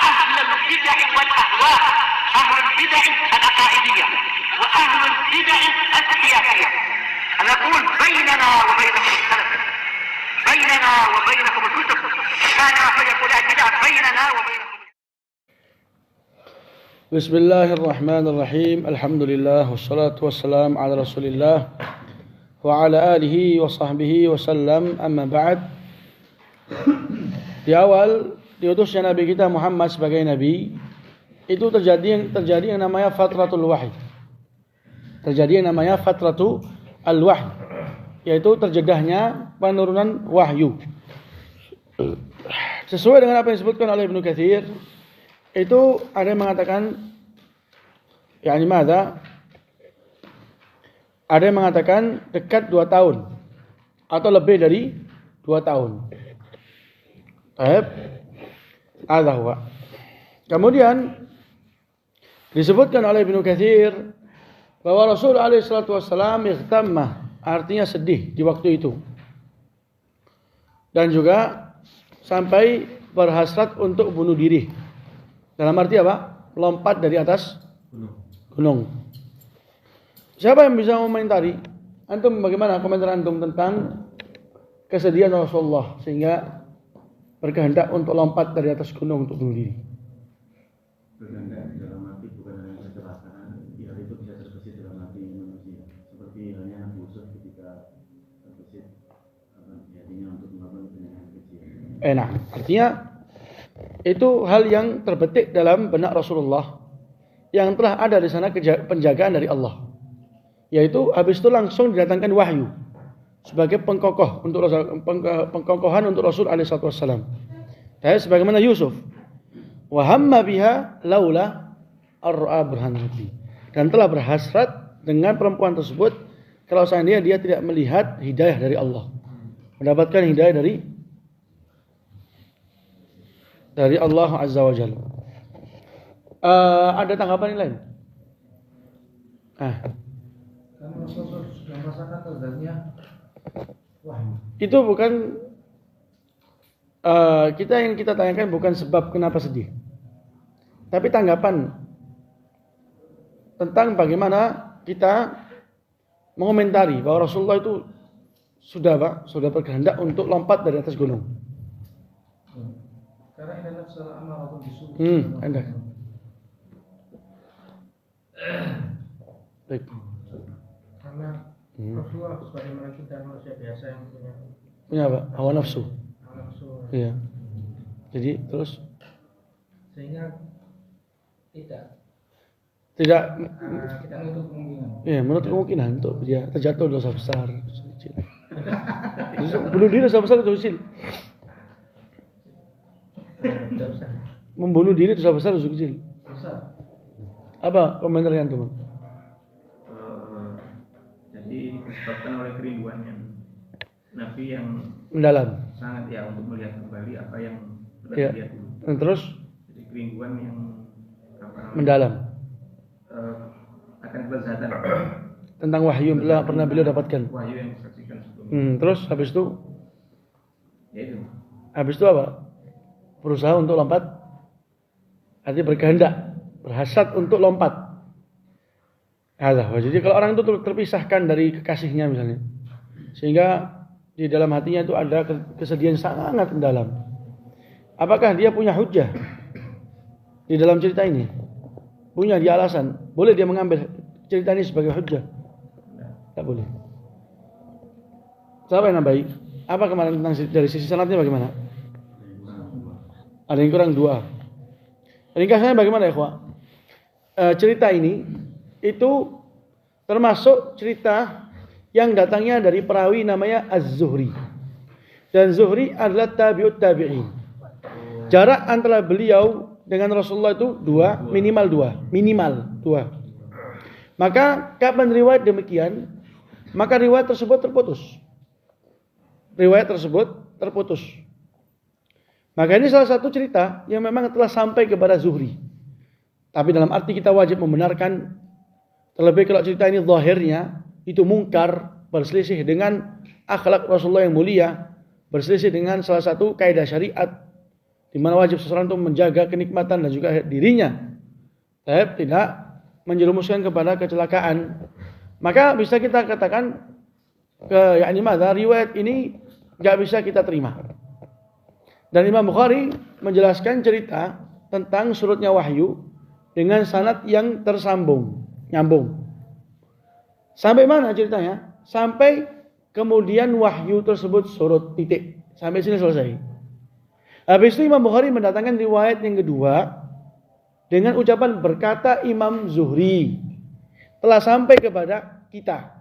أهل البدع والأهواء، أهل البدع العقائدية وأهل البدع السياسية. أنا أقول بيننا وبينكم السلف، بيننا وبينكم الكتب، كان فيقول البدع بيننا وبينكم. بسم الله الرحمن الرحيم. الحمد لله والصلاة والسلام على رسول الله وعلى آله وصحbihi wasallam. Amma ba'd. Di awal diutusnya Nabi kita Muhammad sebagai Nabi, itu terjadi yang namanya fatratul wahyi. Terjadi yang namanya fatratul wahyi, yaitu terjedahnya penurunan wahyu. Sesuai dengan apa yang disebutkan oleh Ibnu Katsir, itu ada yang mengatakan ada yang mengatakan dekat 2 tahun atau lebih dari 2 tahun. Kemudian disebutkan oleh Ibnu Katsir bahwa Rasul alaihi salatu wassalam ightamma, artinya sedih di waktu itu. Dan juga sampai berhasrat untuk bunuh diri. Dalam arti apa? Lompat dari atas gunung. Siapa yang bisa mengomentari? Antum bagaimana komentar antum tentang kesedihan Rasulullah sehingga berkehendak untuk lompat dari atas gunung untuk bunuh diri? Berkehendak dalam arti bukan dalam kecelakaan, ya itu bisa terbesit dalam hati manusia. Seperti halnya Nabi Yusuf ketika terbesit hatinya untuk melakukan penyakit kecil. Artinya itu hal yang terbetik dalam benak Rasulullah yang telah ada di sana penjagaan dari Allah. Yaitu habis itu langsung didatangkan wahyu sebagai pengkokohan untuk Rasul alaihi salatu wassalam. Sebagaimana Yusuf, wa hamma biha laula ar-ra'a burhan rabbi, dan telah berhasrat dengan perempuan tersebut kalau seandainya dia tidak melihat hidayah dari Allah, mendapatkan hidayah dari Allah Azza wa Jalla. Ada tanggapan yang lain? Karena Rasulullah sudah merasakan terjadinya wahyu. Itu bukan yang kita tanyakan bukan sebab kenapa sedih, tapi tanggapan tentang bagaimana kita mengomentari bahwa Rasulullah itu sudah berkehendak untuk lompat dari atas gunung. Karena ini nafsu al-ammaratun bisu'. Anda. Baik. Karena Rasulullah sebagaimana kita manusia biasa yang punya apa? Hawa nafsu. Iya. Jadi terus sehingga tidak menutup kemungkinan. Iya, menutup kemungkinan untuk dia terjatuh dosa besar, dosa kecil. Bunuh diri dosa besar, dosa kecil. Membunuh diri dosa besar, dosa kecil. Apa komentarnya teman? Jadi disebabkan oleh kerinduannya Nabi yang Mendalam. sangat untuk melihat kembali apa yang Ya. lihat dulu. Dan terus Jadi kerinduan yang mendalam akan kelezatan tentang wahyu yang pernah beliau dapatkan. wahyu yang disaksikan sebelumnya. Terus habis itu Ya itu. Habis itu apa? Berusaha untuk lompat. Artinya berkehendak, berhasrat untuk lompat. Jadi kalau orang itu terpisahkan dari kekasihnya misalnya, sehingga di dalam hatinya itu ada kesedihan sangat mendalam. Apakah dia punya hujah di dalam cerita ini? Punya dia alasan? Boleh dia mengambil cerita ini sebagai hujah? Tak boleh. Siapa yang nambahi? Apa kemarin tentang dari sisi sanadnya bagaimana? Ada yang kurang 2. Ringkasnya bagaimana ya, ikhwah? Cerita ini itu termasuk cerita yang datangnya dari perawi namanya Az-Zuhri. Dan Zuhri adalah tabi'ut tabi'in. Jarak antara beliau dengan Rasulullah itu minimal 2. Maka kapan riwayat demikian, maka riwayat tersebut terputus. Maka ini salah satu cerita yang memang telah sampai kepada Zuhri. Tapi dalam arti kita wajib membenarkan, terlebih kalau cerita ini zahirnya itu mungkar, berselisih dengan akhlak Rasulullah yang mulia, berselisih dengan salah satu kaidah syariat, di mana wajib seseorang untuk menjaga kenikmatan dan juga dirinya, tidak menjerumuskan kepada kecelakaan, maka bisa kita katakan riwayat ini nggak bisa kita terima. Dan Imam Bukhari menjelaskan cerita tentang surutnya wahyu dengan sanad yang nyambung. Sampai mana ceritanya? Sampai kemudian wahyu tersebut surut, titik. Sampai sini selesai. Habis itu Imam Bukhari mendatangkan riwayat yang kedua dengan ucapan berkata Imam Zuhri telah sampai kepada kita.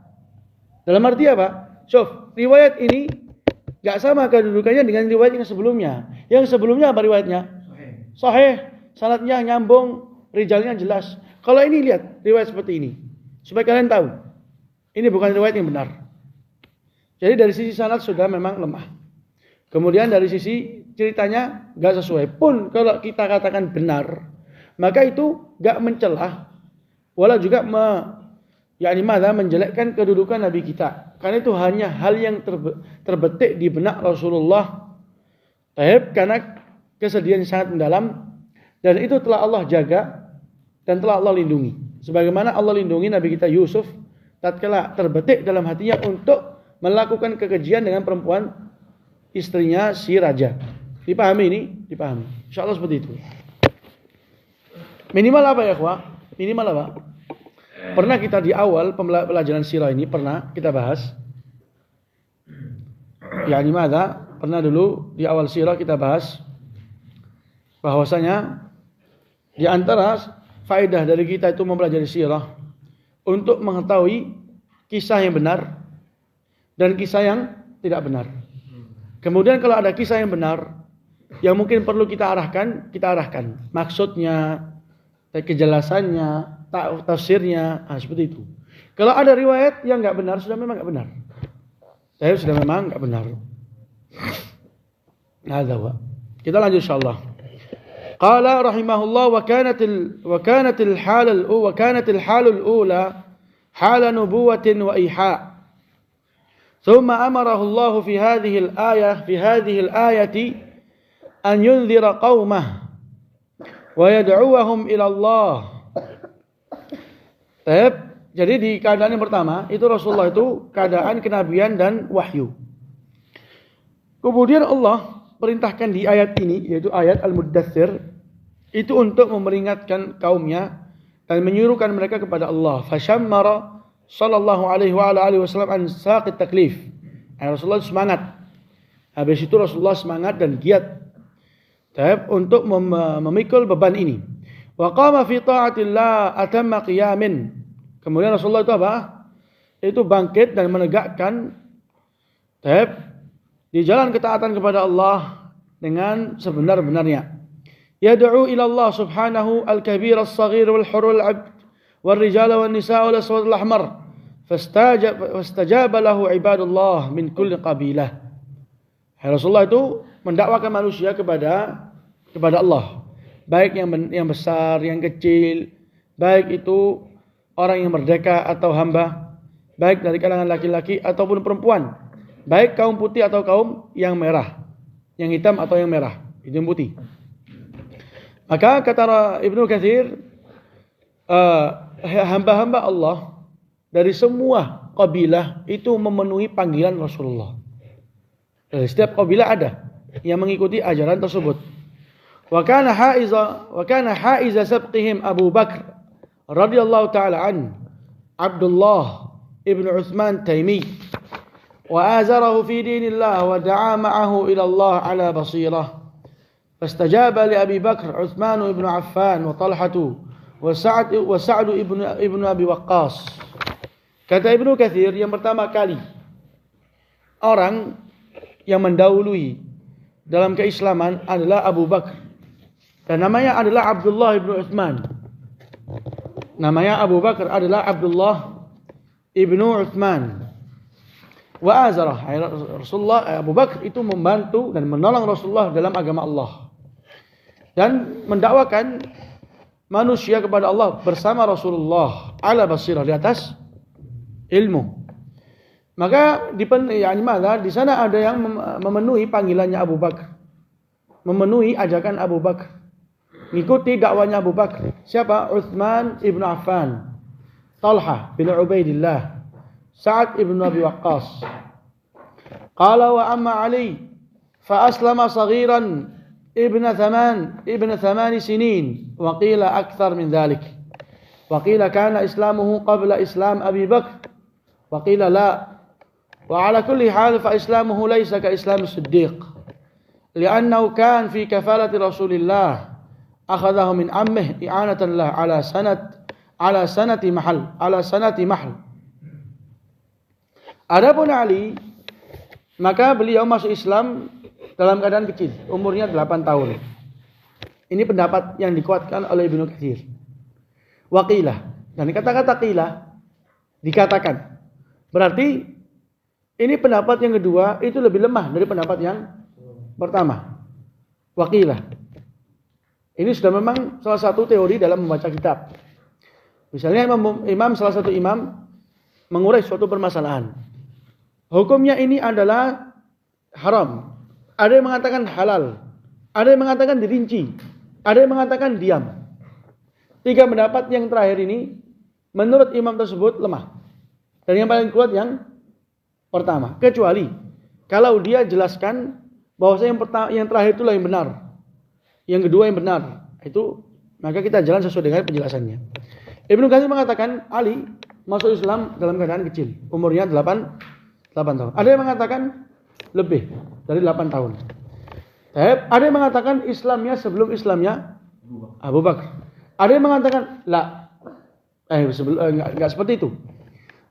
Dalam arti apa? Riwayat ini gak sama kedudukannya dengan riwayat yang sebelumnya. Yang sebelumnya apa riwayatnya? Sahih. Sanadnya nyambung, rijalnya jelas. Kalau ini lihat riwayat seperti ini, supaya kalian tahu ini bukan riwayat yang benar. Jadi dari sisi sanad sudah memang lemah. Kemudian dari sisi ceritanya gak sesuai. Pun kalau kita katakan benar, maka itu gak mencelah, wala juga menjelekkan kedudukan Nabi kita. Karena itu hanya hal yang terbetik di benak Rasulullah. Karena kesedihan sangat mendalam, dan itu telah Allah jaga dan telah Allah lindungi. Sebagaimana Allah lindungi Nabi kita Yusuf tatkala terbetik dalam hatinya untuk melakukan kekejian dengan perempuan istrinya si raja. Dipahami ini? Dipahami. Insyaallah seperti itu. Minimal apa ya, ikhwah? Minimal apa? Pernah kita di awal pelajaran sirah ini pernah kita bahas. Pernah dulu di awal sirah kita bahas bahwasanya di antara faedah dari kita itu mempelajari sirah untuk mengetahui kisah yang benar dan kisah yang tidak benar. Kemudian kalau ada kisah yang benar yang mungkin perlu kita arahkan, maksudnya, kejelasannya, tafsirnya, seperti itu. Kalau ada riwayat yang enggak benar, sudah memang enggak benar. Sudah memang enggak benar. Kita lanjut insyaallah. Qala rahimahullah wa kanat al-hal al-ula hal nubuwatin wa iha. ثم أمره الله في هذه الآية أن ينذر قومه ويدعوهم إلى الله. Jadi di keadaan yang pertama itu Rasulullah itu keadaan kenabian dan wahyu. Kemudian Allah perintahkan di ayat ini, yaitu ayat Al-Muddathir, itu untuk memperingatkan kaumnya dan menyuruhkan mereka kepada Allah. Fashammara sallallahu alaihi wa alihi wasallam an saqit taklif. Rasulullah semangat. Habis itu Rasulullah semangat dan giat untuk memikul beban ini. Wa qama fi ta'atillah atamma qiyamin. Kemudian Rasulullah itu apa? Itu bangkit dan menegakkan di jalan ketaatan kepada Allah dengan sebenar-benarnya. Yad'u ila Allah subhanahu al-kabir as-saghir wal-hur wal-'abd wal-rijal wal-nisa wal-aswad wal-ahmar fastajaba lahu ibadullah min kulli qabilah. Rasulullah itu mendakwakan manusia kepada Allah, baik yang besar, yang kecil, baik itu orang yang merdeka atau hamba, baik dari kalangan laki-laki ataupun perempuan, baik kaum putih atau kaum yang merah, yang hitam atau yang merah, itu yang putih. Maka kata Ibnu Katsir, hamba-hamba Allah dari semua kabilah itu memenuhi panggilan Rasulullah. Dari setiap kabilah ada yang mengikuti ajaran tersebut. Wa kana haiza sabqihim Abu Bakr radhiyallahu taala an Abdullah ibn Uthman Taimi wa azarahu fi dinillah wa da'a ma'ahu ila Allah ala basirah. Fastajaba li Abi Bakr Uthman ibn Affan wa Talhatu wa Sa'd ibn Abi Waqqas. Kata Ibnu Katsir, yang pertama kali orang yang mendahului dalam keislaman adalah Abu Bakar. Dan namanya adalah Abdullah ibn Uthman. Namanya Abu Bakar adalah Abdullah ibn Uthman. Wa azarah, Rasulullah Abu Bakar itu membantu dan menolong Rasulullah dalam agama Allah. Dan mendakwakan manusia kepada Allah bersama Rasulullah ala basirah, di atas ilmu. Maka di sana ada yang memenuhi panggilannya Abu Bakar. memenuhi ajakan Abu Bakar, mengikuti dakwanya Abu Bakar. Siapa? Utsman ibn Affan, Talha bin Ubaidillah, Sa'ad ibn Abi Waqqas. Qala wa amma Ali fa aslama saghiran ibn 8 sinin wa qila akthar min dhalik. Wa qila kana islamuhu qabla islam Abi Bakar wa qila la. Wa ala kulli hal fa islamuhu laysa ka islam as-Siddiq. لأنه كان في كفالة رسول الله أخذه من عمه إعانة له على سنة محل. Adapun Ali, maka beliau masuk Islam dalam keadaan kecil, umurnya 8 tahun. Ini pendapat yang dikuatkan oleh Ibnu Katsir. Waqilah, dan kata-kata qilah dikatakan. Berarti ini pendapat yang kedua itu lebih lemah dari pendapat yang pertama. Waqilah. Ini sudah memang salah satu teori dalam membaca kitab. Misalnya salah satu imam mengurai suatu permasalahan. Hukumnya ini adalah haram. Ada yang mengatakan halal. Ada yang mengatakan dirinci. Ada yang mengatakan diam. 3 pendapat yang terakhir ini menurut imam tersebut lemah. Dan yang paling kuat yang pertama. Kecuali kalau dia jelaskan bahwasanya yang terakhir itulah yang benar. Yang kedua yang benar. Itu maka kita jalan sesuai dengan penjelasannya. Ibnu Katsir mengatakan Ali masuk Islam dalam keadaan kecil, umurnya 8 tahun. Ada yang mengatakan lebih dari 8 tahun. Ada yang mengatakan Islamnya sebelum Islamnya Abu Bakar. Ada yang mengatakan enggak seperti itu.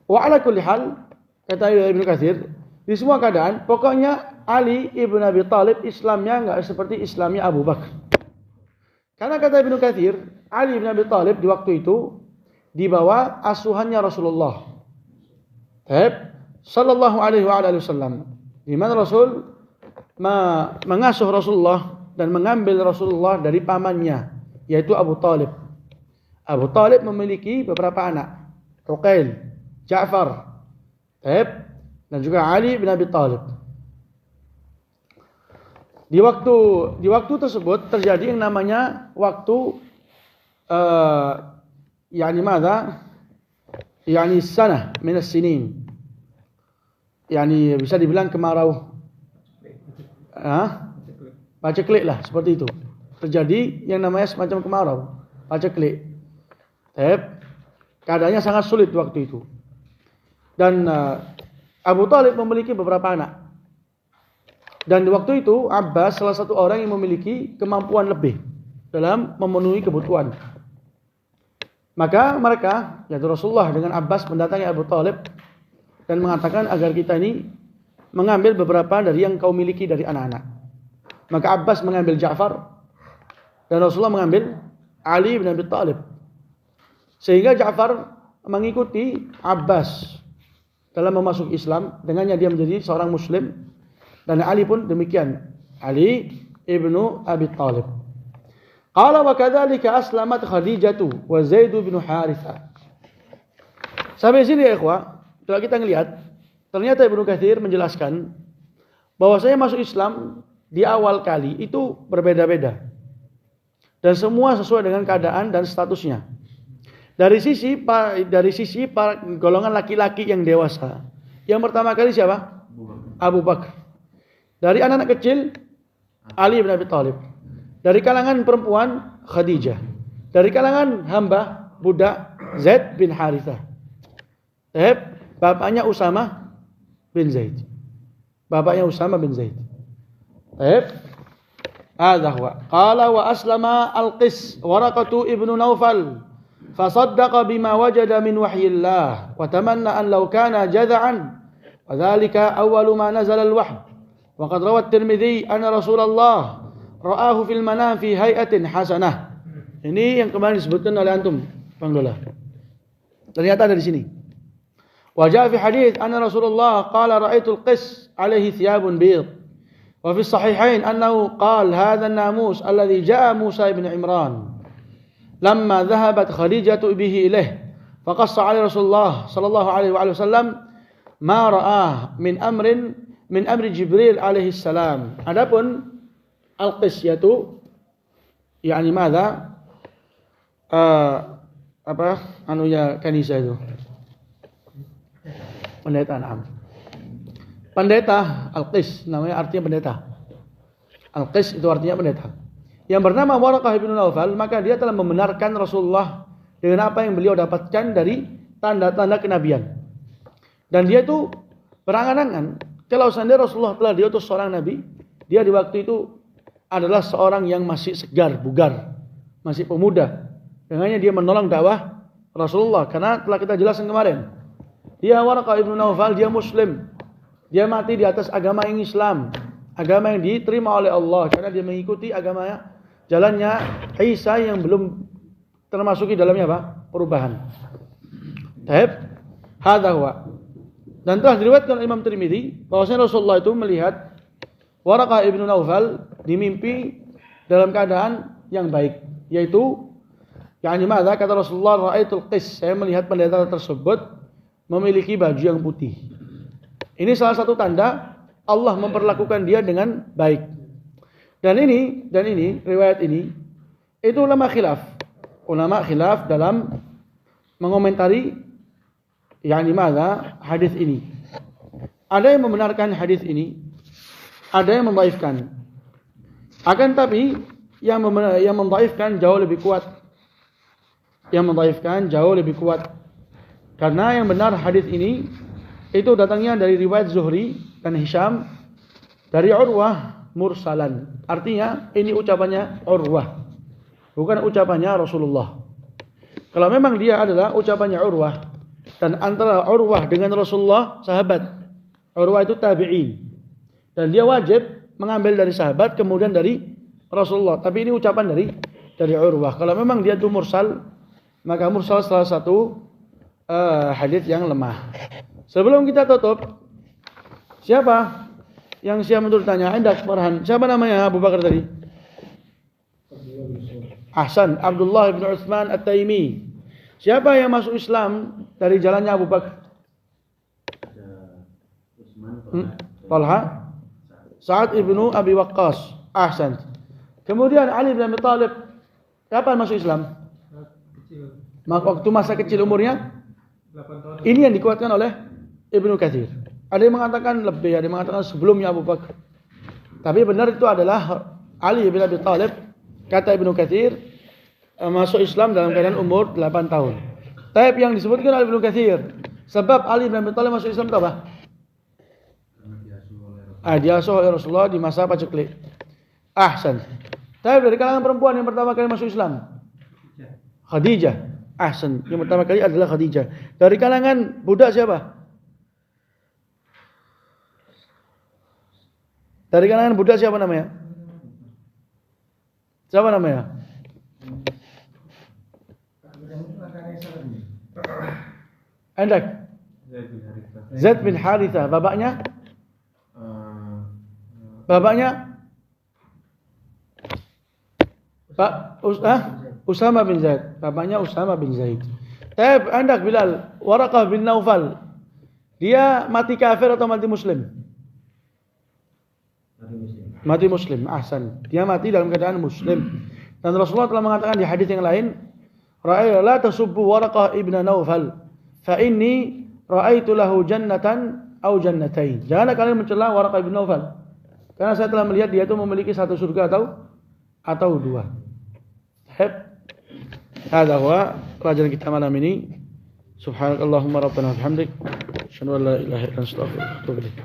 Wa ala kulli hal, kata Ibnu Katsir, di semua keadaan pokoknya Ali ibn Abi Thalib Islamnya enggak seperti Islamnya Abu Bakar. Karena kata Ibnu Katsir, Ali ibn Abi Thalib di waktu itu di bawah asuhannya Rasulullah sallallahu alaihi wasallam. Di mana Rasul mengasuh Rasulullah dan mengambil Rasulullah dari pamannya, yaitu Abu Thalib. Abu Thalib memiliki beberapa anak, Uqail, Ja'far, dan juga Ali bin Abi Thalib. Di waktu tersebut terjadi yang namanya waktu sanah min as-sinin. Bisa dibilang kemarau. Paceklik lah, seperti itu. Terjadi yang namanya semacam kemarau, paceklik. Keadaannya sangat sulit waktu itu. Dan Abu Thalib memiliki beberapa anak. Dan di waktu itu Abbas salah satu orang yang memiliki kemampuan lebih dalam memenuhi kebutuhan. Maka mereka, yaitu Rasulullah dengan Abbas, mendatangi Abu Thalib dan mengatakan agar kita ini mengambil beberapa dari yang kau miliki dari anak-anak. Maka Abbas mengambil Ja'far dan Rasulullah mengambil Ali bin Abi Thalib. Sehingga Ja'far mengikuti Abbas dalam memasuki Islam, dengannya dia menjadi seorang muslim, dan Ali pun demikian, Ali ibnu Abi Thalib. Qala wa kadzalika aslamat Khadijatu wa Zaid bin Harithah. Sampai sini ya ikhwah, kalau kita ngelihat, ternyata Ibnu Katsir menjelaskan bahwa saya masuk Islam di awal kali itu berbeda-beda. Dan semua sesuai dengan keadaan dan statusnya. Dari sisi para golongan laki-laki yang dewasa, yang pertama kali siapa? Abu Bakar. Dari anak-anak kecil, Ali bin Abi Thalib. Dari kalangan perempuan, Khadijah. Dari kalangan hamba, budak, Zaid bin Harithah. Bapaknya Usama bin Zaid. Hadha huwa. Qala wa aslama al-Qis Waraqatu ibnu Naufal. Fasaddaqa bima wajada min wahyillah. Wa tamanna an law kana jada'an. Wa dhalika awwalu ma nazala al-wahy. وقد روى الترمذي أن رسول الله رآه في المنام في هيئة حسنة. Ini yang kemarin disebutkan oleh antum, Bang Dola. Ternyata ada di sini. وجاء في حديث أن رسول الله قال رأيت القس عليه ثياب بيض. وفي الصحيحين أنه قال هذا الناموس الذي جاء موسى بن عمران لما ذهبت خديجة به إليه فقص عليه رسول الله صلى الله عليه وسلم ما رآه min amri Jibril alaihi salam. Adapun Al-Qis yaitu yakni madza kanisa itu. Pendeta, Pendeta Al-Qis namanya artinya pendeta. Al-Qis itu artinya pendeta. Yang bernama Waraqah bin Naufal, maka dia telah membenarkan Rasulullah dengan apa yang beliau dapatkan dari tanda-tanda kenabian. Dan dia itu berangan-angan kalau seandainya Rasulullah telah diutus seorang nabi, dia di waktu itu adalah seorang yang masih segar, bugar, masih pemuda. Dengannya dia menolong dakwah Rasulullah karena telah kita jelaskan kemarin. Dia Waraqah bin Naufal, dia muslim. Dia mati di atas agama yang Islam, agama yang diterima oleh Allah karena dia mengikuti agama jalannya Isa yang belum termasuki dalamnya apa? Perubahan. Taib, hadza huwa. Dan telah diriwayatkan oleh Imam Tirmidzi bahwasanya Rasulullah itu melihat Waraqah ibnu Naufal di mimpi dalam keadaan yang baik, yaitu yakni madza kata Rasulullah, ra'aitul qis, saya melihat pendeta tersebut memiliki baju yang putih. Ini salah satu tanda Allah memperlakukan dia dengan baik. Dan ini riwayat ini itu ulama khilaf dalam mengomentari yakni madza hadis ini. Ada yang membenarkan hadis ini, ada yang mendhaifkan. Akan tapi yang mendhaifkan jauh lebih kuat. Karena yang benar hadis ini itu datangnya dari riwayat Zuhri dan Hisham dari Urwah mursalan. Artinya ini ucapannya Urwah, bukan ucapannya Rasulullah. Kalau memang dia adalah ucapannya Urwah, dan antara Urwah dengan Rasulullah sahabat, Urwah itu tabi'in, dan dia wajib mengambil dari sahabat kemudian dari Rasulullah. Tapi ini ucapan dari Urwah. Kalau memang dia itu mursal, maka mursal salah satu hadis yang lemah. Sebelum kita tutup, siapa yang siap untuk tanya? Indak Farhan. Siapa namanya Abu Bakar tadi? Ahsan, Abdullah bin Utsman At-Taimi. Siapa yang masuk Islam dari jalannya Abu Bakar? Talha, Sa'ad ibnu Abi Waqqas. Ahsan. Kemudian Ali bin Abi Thalib. Kapan masuk Islam? Waktu masa kecil umurnya 8 tahun. Ini yang dikuatkan oleh Ibnu Katsir. Ada yang mengatakan lebih, ada yang mengatakan sebelumnya Abu Bakar. Tapi benar itu adalah Ali bin Abi Thalib. Kata Ibnu Katsir masuk Islam dalam keadaan umur 8 tahun. Tapi yang disebutkan oleh Ibnu Katsir, sebab Ali bin Abi Thalib masuk Islam itu apa? Diasuh oleh Rasulullah di masa paceklik. Ahsan. Tapi dari kalangan perempuan yang pertama kali masuk Islam, Khadijah. Ahsan. Yang pertama kali adalah Khadijah. Dari kalangan budak siapa? Dari kalangan budak siapa namanya? Siapa namanya? Andak. Zaid bin Harithah. Bapaknya? Usama bin Zaid. Bapaknya Usama bin Zaid. Tapi Andak Bilal, Waraqah bin Naufal, dia mati kafir atau mati muslim? Mati muslim. Ahsan. Dia mati dalam keadaan muslim. Dan Rasulullah telah mengatakan di hadis yang lain, la tasubbu Waraqah ibn Naufal, fa inni ra'aitu lahu jannatan aw jannatain. Janganlah kalian mencela Waraqah ibn Naufal, karena saya telah melihat dia itu memiliki satu surga atau dua. Hadza huwa pelajaran kita malam ini. Subhanakallahumma rabbana wa bihamdik, asyhadu an la ilaha illa anta, astaghfiruka wa atubu ilaik.